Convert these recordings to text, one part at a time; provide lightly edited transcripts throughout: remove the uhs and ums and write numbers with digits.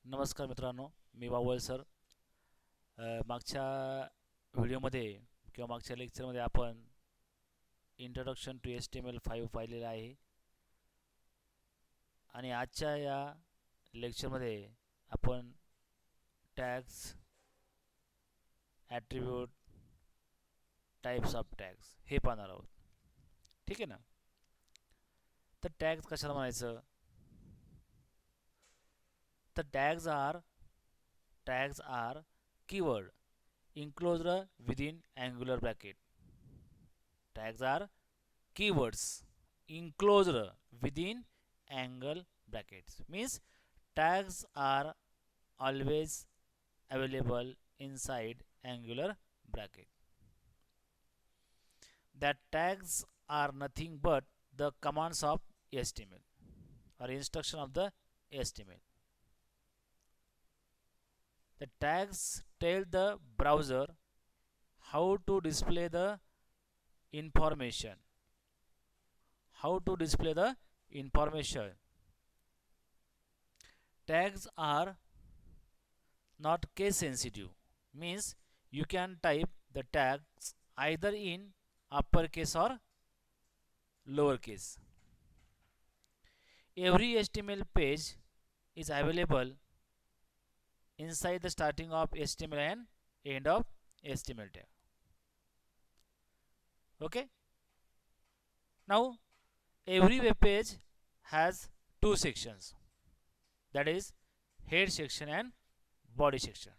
नमस्कार मित्रांनो, मी वावळ सर. मागच्या व्हिडिओमध्ये किंवा मागच्या लेक्चरमध्ये आपण इंट्रोडक्शन टू HTML5 पाहिलेलं आहे आणि आजच्या या लेक्चरमध्ये आपण tags, attribute, types of tags हे पाहणार आहोत. ठीक आहे ना. तर टॅग्स कशाला म्हणायचं? तर tags are keyword enclosed within angular bracket. Tags are keywords enclosed within angle brackets. Means tags are always available inside angular bracket. That tags are nothing but the commands of HTML or instruction of the HTML. The tags tell the browser how to display the information. How to display the information. Tags are not case sensitive. Means you can type the tags either in uppercase or lowercase. Every HTML page is available inside the starting of HTML and end of HTML tag. Okay. Now every web page has two sections, that is head section and body section.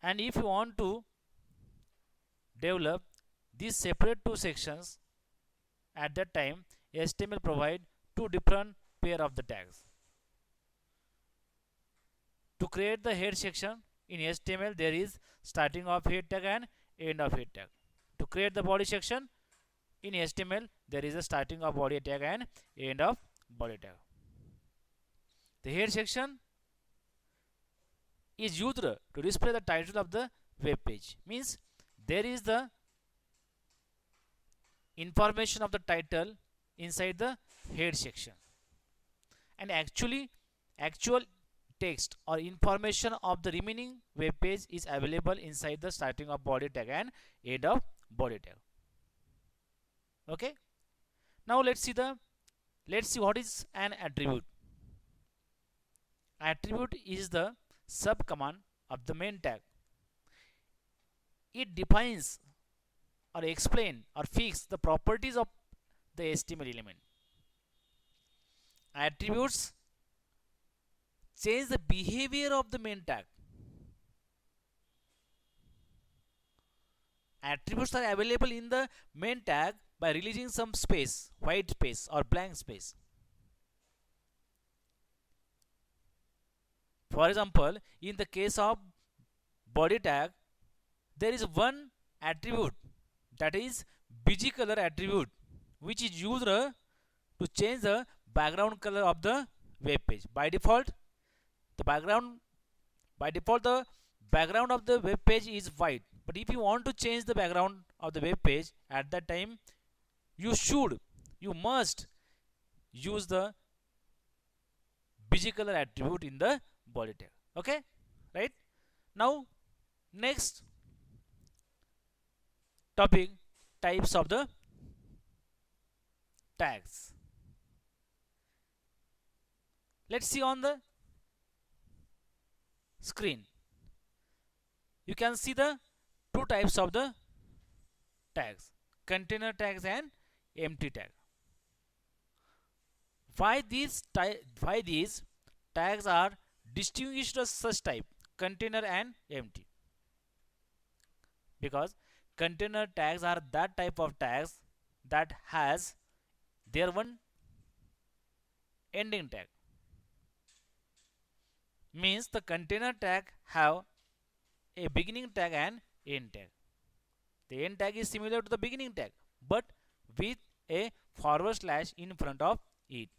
And if you want to develop these separate two sections, at that time HTML provide two different pair of the tags. To create the head section in HTML, there is starting of head tag and end of head tag. To create the body section in HTML, there is a starting of body tag and end of body tag. The head section is used to display the title of the web page. Means there is the information of the title inside the head section, and actual text or information of the remaining web page is available inside the starting of body tag and end of body tag. Okay. Now let's see what is an attribute. Attribute is the sub command of the main tag. It defines or explain or fix the properties of the HTML element. Attributes change the behavior of the main tag. Attributes are available in the main tag by releasing some space, white space or blank space. For example, in the case of body tag, there is one attribute, that is bg color attribute, which is used to change the background color of the web page. By default the background of the web page is white, but if you want to change the background of the web page, at that time you must use the bg color attribute in the body tag. Okay, right? Now next topic, types of the tags. Let's see on the screen. You can see the two types of the tags: container tags and empty tag. Why these tags are distinguished as such type, container and empty? Because container tags are that type of tags that has their one ending tag. Means the container tag have a beginning tag and end tag. The end tag is similar to the beginning tag, but with a forward slash in front of it.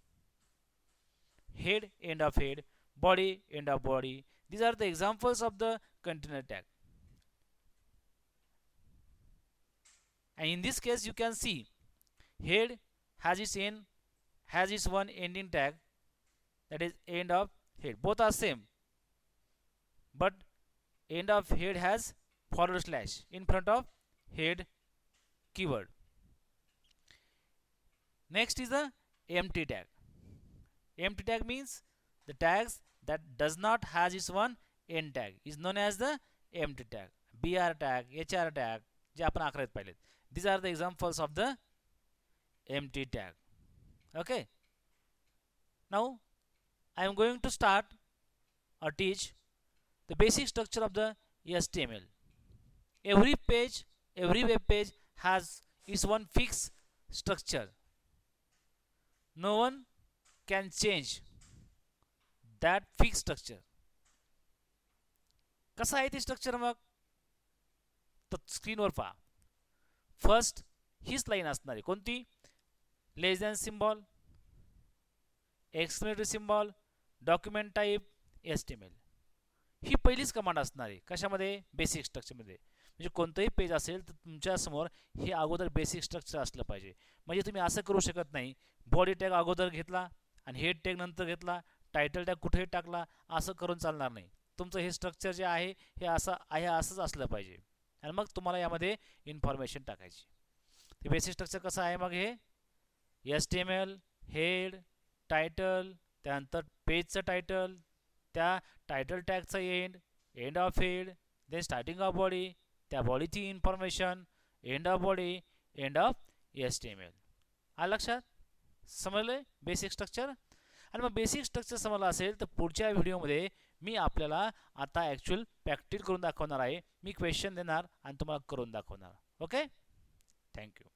Head, end of head, body, end of body. These are the examples of the container tag. And in this case, you can see head has its one ending tag, that is end of head. Both are same, but end of head has forward slash in front of head keyword. Next is the empty tag. Empty tag means the tags that does not has its one end tag is known as the empty tag. BR tag, HR tag, जे आपण आकृतीत पाहिलेत. These are the examples of the empty tag. Okay. Now I am going to start or teach the basic structure of the HTML. Every page, every web page has its one fixed structure. No one can change that fixed structure. कसं आहे ते structure मग तर स्क्रीनवर पहा. First हीच line असणार आहे कोणती less than symbol exclamatory symbol document type HTML ही पहिलीच कमांड असणार आहे कशामध्ये बेसिक स्ट्रक्चरमध्ये. म्हणजे कोणतंही पेज असेल तर तुमच्यासमोर हे अगोदर बेसिक स्ट्रक्चर असलं पाहिजे. म्हणजे तुम्ही असं करू शकत नाही बॉडी टॅग अगोदर घेतला आणि हेड टॅग नंतर घेतला टायटल टॅग कुठेही टाकला असं करून चालणार नाही. तुमचं हे स्ट्रक्चर जे आहे हे असंच असलं पाहिजे आणि मग तुम्हाला यामध्ये इन्फॉर्मेशन टाकायची. ते बेसिक स्ट्रक्चर कसं आहे मग हे HTML हेड टायटल त्यानंतर पेजचं टायटल त्या टायटल टॅगचं end of head then starting of body त्या बॉडीची information end of body end of HTML. आलं लक्षात समजलं बेसिक स्ट्रक्चर. आणि मग बेसिक स्ट्रक्चर समजलं असेल तर पुढच्या व्हिडिओमध्ये मी आपल्याला आता ॲक्च्युअल प्रॅक्टिस करून दाखवणार आहे. मी क्वेश्चन देणार आणि तुम्हाला करून दाखवणार. Okay thank you.